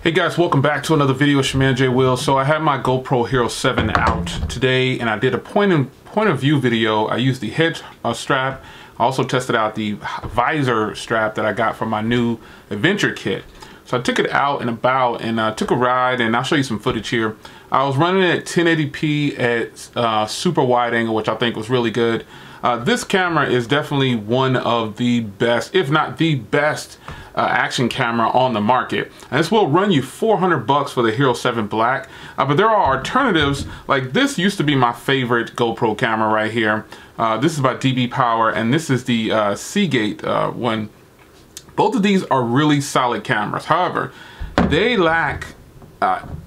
Hey guys, welcome back to another video. It's your man J Will. So I had my GoPro Hero 7 out today and I did a point of view video. I used the head strap. I also tested out the visor strap that I got from my new adventure kit. So I took it out and about and took a ride, and I'll show you some footage here. I was running it at 1080p at super wide angle, which I think was really good. This camera is definitely one of the best, if not the best, action camera on the market, and this will run you $400 for the Hero 7 Black. But there are alternatives. Like this used to be my favorite GoPro camera right here. This is by DB Power, and this is the Seagate one. Both of these are really solid cameras. However, they lack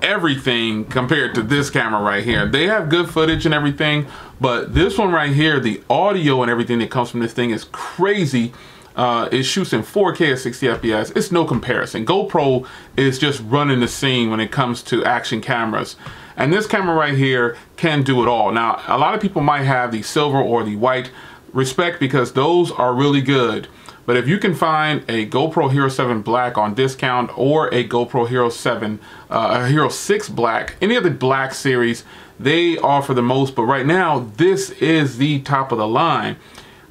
everything compared to this camera right here. They have good footage and everything, but this one right here, the audio and everything that comes from this thing is crazy. It shoots in 4K at 60 FPS. It's no comparison. GoPro is just running the scene when it comes to action cameras. And this camera right here can do it all. Now, a lot of people might have the silver or the white. Respect, because those are really good. But if you can find a GoPro Hero 7 Black on discount, or a GoPro Hero 7, Hero 6 Black, any of the Black series, they offer the most. But right now, this is the top of the line.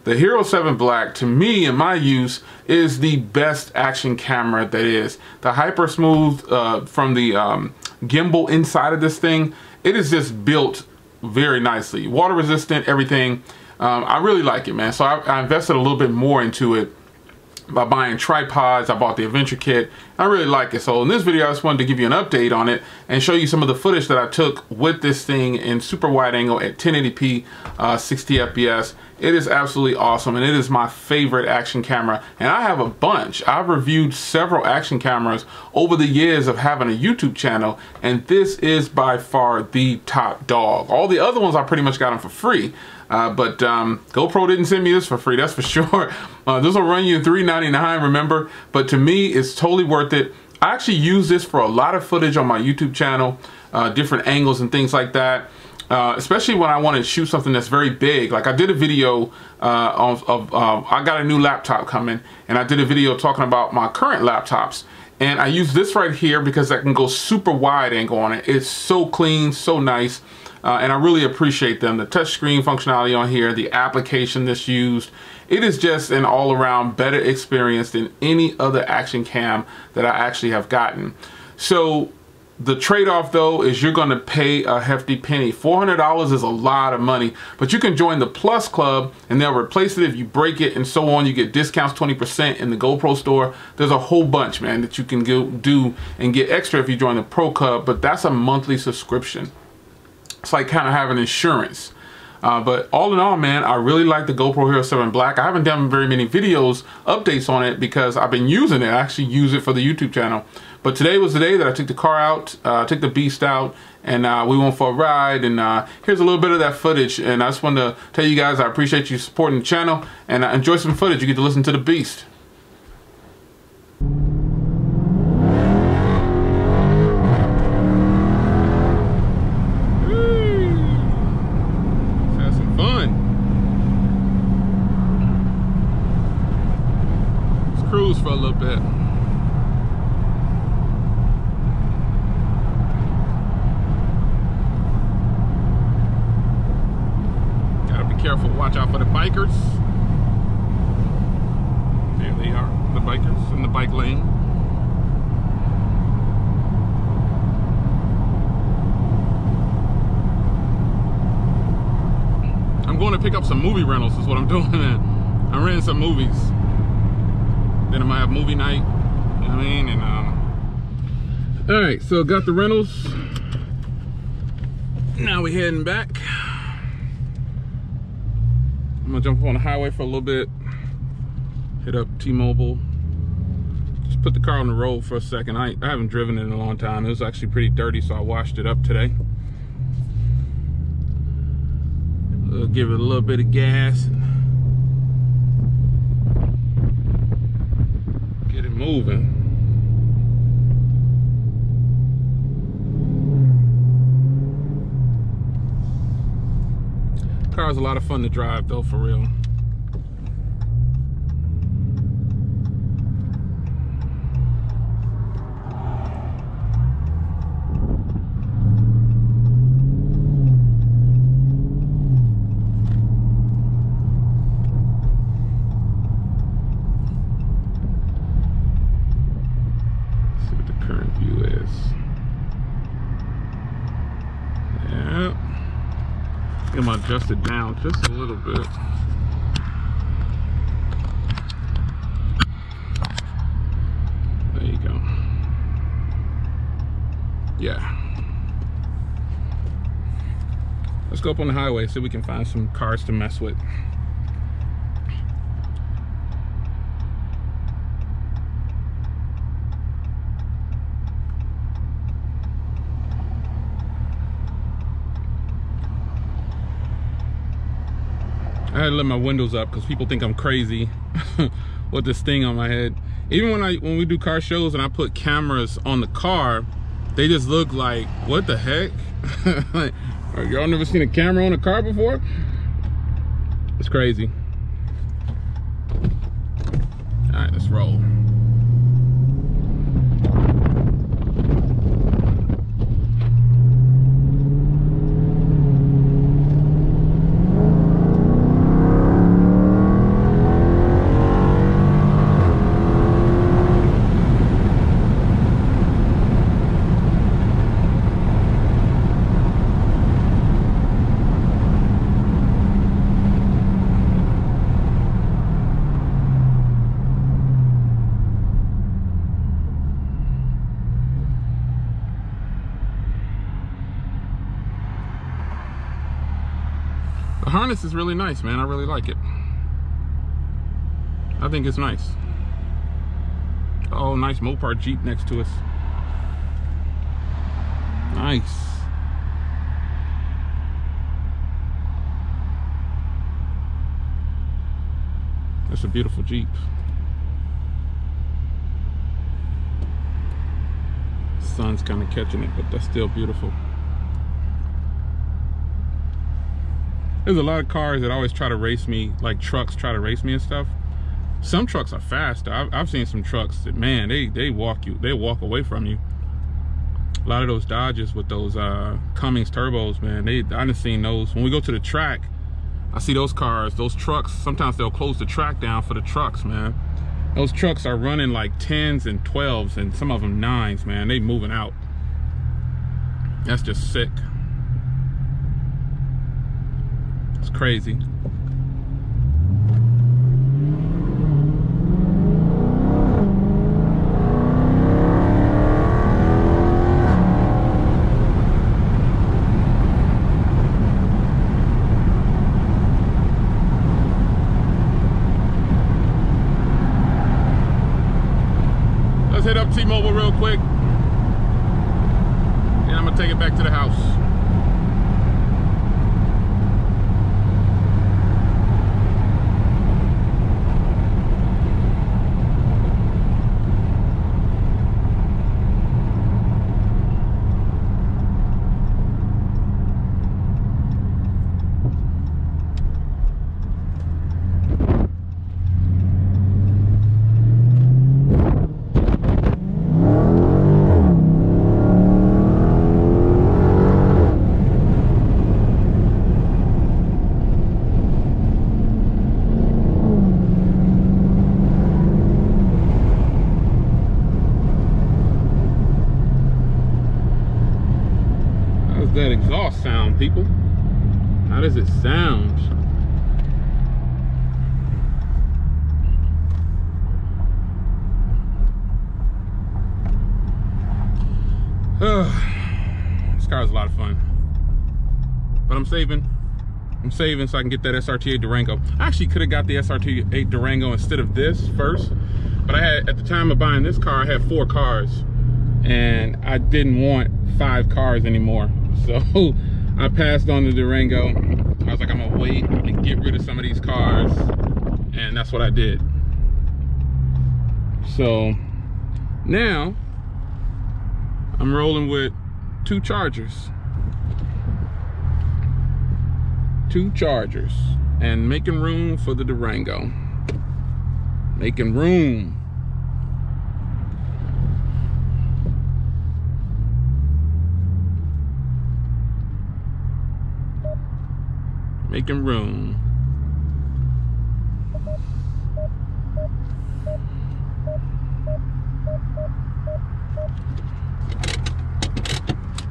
The Hero 7 Black, to me, in my use, is the best action camera that is. The hyper smooth from the gimbal inside of this thing, it is just built very nicely. Water resistant, everything. I really like it, man. So I invested a little bit more into it by buying tripods. I bought the adventure kit. I really like it. So in this video, I just wanted to give you an update on it and show you some of the footage that I took with this thing in super wide angle at 1080p 60 FPS. It is absolutely awesome, and it is my favorite action camera, and I have a bunch. I've reviewed several action cameras over the years of having a YouTube channel, and this is by far the top dog. All the other ones I pretty much got them for free. But GoPro didn't send me this for free, that's for sure. This will run you $3.99, remember? But to me, it's totally worth it. I actually use this for a lot of footage on my YouTube channel, different angles and things like that. Especially when I want to shoot something that's very big. Like I did a video I got a new laptop coming, and I did a video talking about my current laptops. And I use this right here because I can go super wide angle on it. It's so clean, so nice. And I really appreciate them. The touchscreen functionality on here, the application that's used, it is just an all-around better experience than any other action cam that I actually have gotten. So the trade-off though is you're going to pay a hefty penny. $400 is a lot of money, but you can join the Plus Club and they'll replace it if you break it and so on. You get discounts 20% in the GoPro store. There's a whole bunch, man, that you can go do and get extra if you join the Pro Club, but that's a monthly subscription. It's like kind of having insurance. But all in all, man, I really like the GoPro Hero 7 Black. I haven't done very many videos, updates on it, because I've been using it. I actually use it for the YouTube channel. But today was the day that I took the car out, took the beast out, and we went for a ride. And here's a little bit of that footage. And I just wanted to tell you guys I appreciate you supporting the channel, and enjoy some footage. You get to listen to the beast. Cruise for a little bit. Gotta be careful, watch out for the bikers. There they are, the bikers in the bike lane. I'm going to pick up some movie rentals is what I'm doing. I'm renting some movies. Then I might have movie night, you know what I mean? And all right, so got the rentals. Now we heading back. I'm gonna jump on the highway for a little bit, hit up T-Mobile, just put the car on the road for a second. I haven't driven it in a long time. It was actually pretty dirty, so I washed it up today. Give it a little bit of gas. Get it moving. Car's a lot of fun to drive though, for real. want to adjust it down just a little bit. There you go. Yeah. Let's go up on the highway so we can find some cars to mess with. I had to let my windows up because people think I'm crazy with this thing on my head. Even when we do car shows and I put cameras on the car, they just look like, what the heck? Like, y'all never seen a camera on a car before? It's crazy. All right, let's roll. The harness is really nice, man. I really like it. I think it's nice. Oh, nice Mopar Jeep next to us. Nice. That's a beautiful Jeep. Sun's kind of catching it, but that's still beautiful. There's a lot of cars that always try to race me, like trucks try to race me and stuff. Some trucks are fast. I've seen some trucks that, man, they walk away from you. A lot of those Dodges with those Cummins turbos, man, I've seen those. When we go to the track, I see those cars, those trucks, sometimes they'll close the track down for the trucks, man. Those trucks are running like 10s and 12s and some of them 9s, man. They moving out. That's just sick. It's crazy. Let's hit up T-Mobile real quick, and I'm gonna take it back to the house. That exhaust sound, people? How does it sound? This car is a lot of fun, but I'm saving so I can get that SRT8 Durango. I actually could have got the SRT8 Durango instead of this first, but I had, at the time of buying this car, I had 4 cars and I didn't want 5 cars anymore. So I passed on the Durango. I was like, I'm gonna wait and get rid of some of these cars, and that's what I did. So now I'm rolling with 2 Chargers. 2 Chargers and making room for the Durango. Making room. Making room.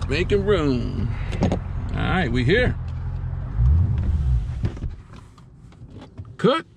Making room. All right, we here. Cut.